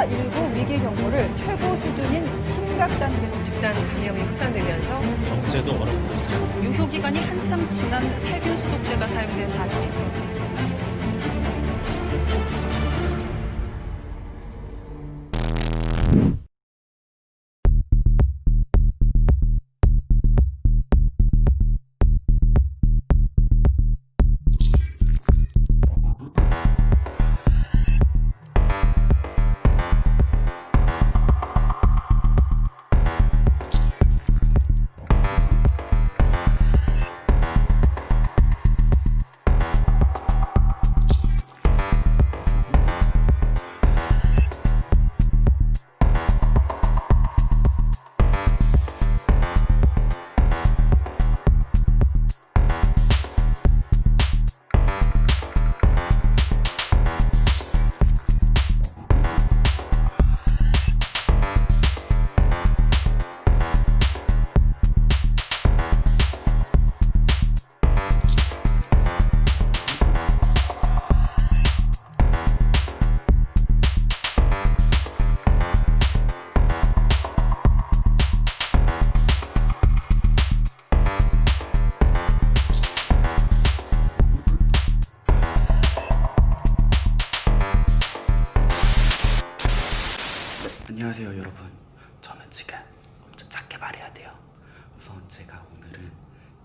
코로나19 위기 경보를 최고 수준인 심각 단계로 집단 감염이 확산되면서 경제도 어렵고 있습니다. 유효 기간이 한참 지난 살균 소독제가 사용된 사실이 드러났습니다. 안녕하세요 여러분. 저는 지금 엄청 작게 말해야 돼요. 우선 제가 오늘은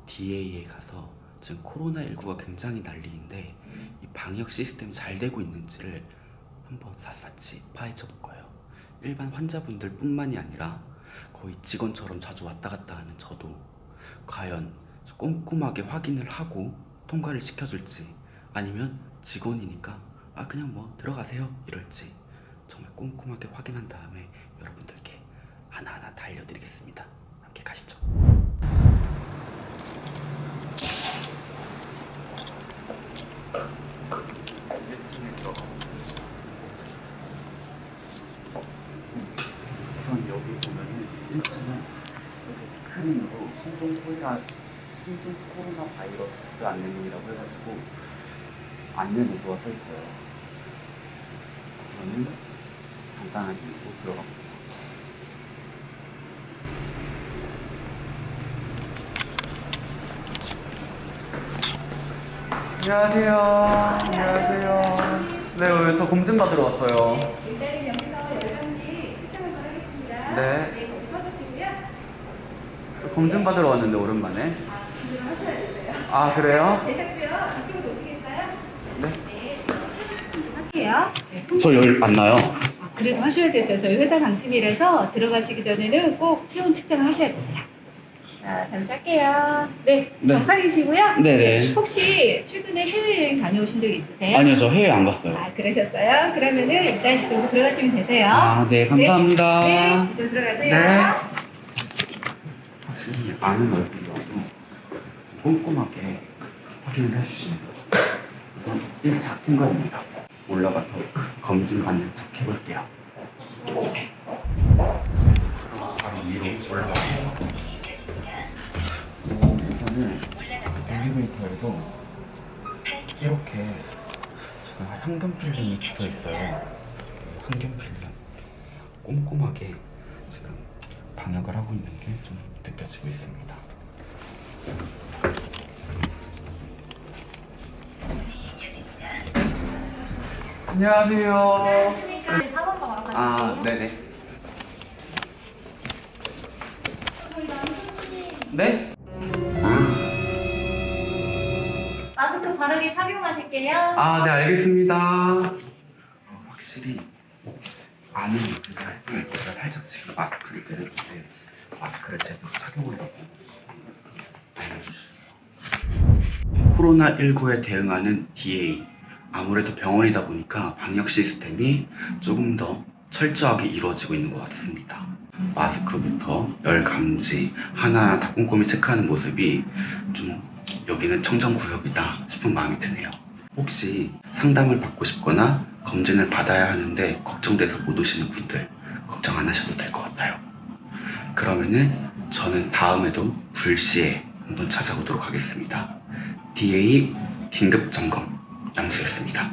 DA에 가서 지금 코로나19가 굉장히 난리인데 이 방역 시스템 잘 되고 있는지를 한번 샅샅이 파헤쳐 볼 거예요. 일반 환자분들 뿐만이 아니라 거의 직원처럼 자주 왔다 갔다 하는 저도 과연 꼼꼼하게 확인을 하고 통과를 시켜줄지, 아니면 직원이니까 그냥 뭐 들어가세요 이럴지 정말 꼼꼼하게 확인한 다음에 여러분들께 하나하나 다 알려드리겠습니다. 함께 가시죠. 우선 여기 보면은 1층은 이렇게 스크린으로 신종 코로나 바이러스 안내문이라고 해가지고 안내 문구가 써 있어요. 우선은 간단하게 읽고 들어가 볼게요. 안녕하세요. 안녕하세요. 네, 저 검진 받으러 왔어요. 일단은 여기서 여러 가지 측정을 하겠습니다. 네. 네, 거기 서주시고요. 저 검진 받으러 왔는데 오랜만에. 준비를 하셔야 되세요. 그래요? 되셨고요. 이쪽으로 오시겠어요? 네. 네, 체중 좀 할게요. 네, 저 여기 맞나요? 그래도 하셔야 되세요. 저희 회사 방침이라서 들어가시기 전에는 꼭 체온 측정을 하셔야 되세요. 자, 잠시 할게요. 네, 네. 정상이시고요. 네네. 혹시 최근에 해외여행 다녀오신 적 있으세요? 아니요, 저 해외 안 갔어요. 그러셨어요? 그러면은 일단 이쪽으로 들어가시면 되세요. 네, 감사합니다. 네, 이쪽으로 들어가세요. 네. 확실히 아는 얼굴이라서 꼼꼼하게 확인을 해주시는 거죠. 우선 1차 통과입니다. 올라가서 검진 받는 척 해볼게요. 바로 위로 올라가요. 우선은 엘리베이터에도 이렇게 지금 황금 필름이 붙어 있어요. 황금 필름 꼼꼼하게 지금 방역을 하고 있는 게 좀 느껴지고 있습니다. 안녕하세요. 네네. 네? 마스크 바르게 착용하실게요. 네, 알겠습니다. 확실히 아는 분들 할때 제가 살짝 지금 마스크를 내렸는데 마스크를 제대로 착용을 하고 알려주셨어요. 코로나19에 대응하는 DA, 아무래도 병원이다 보니까 방역 시스템이 조금 더 철저하게 이루어지고 있는 것 같습니다. 마스크부터 열 감지 하나하나 다 꼼꼼히 체크하는 모습이 좀 여기는 청정구역이다 싶은 마음이 드네요. 혹시 상담을 받고 싶거나 검진을 받아야 하는데 걱정돼서 못 오시는 분들 걱정 안 하셔도 될 것 같아요. 그러면은 저는 다음에도 불시에 한번 찾아오도록 하겠습니다. DA 긴급점검 남수였습니다.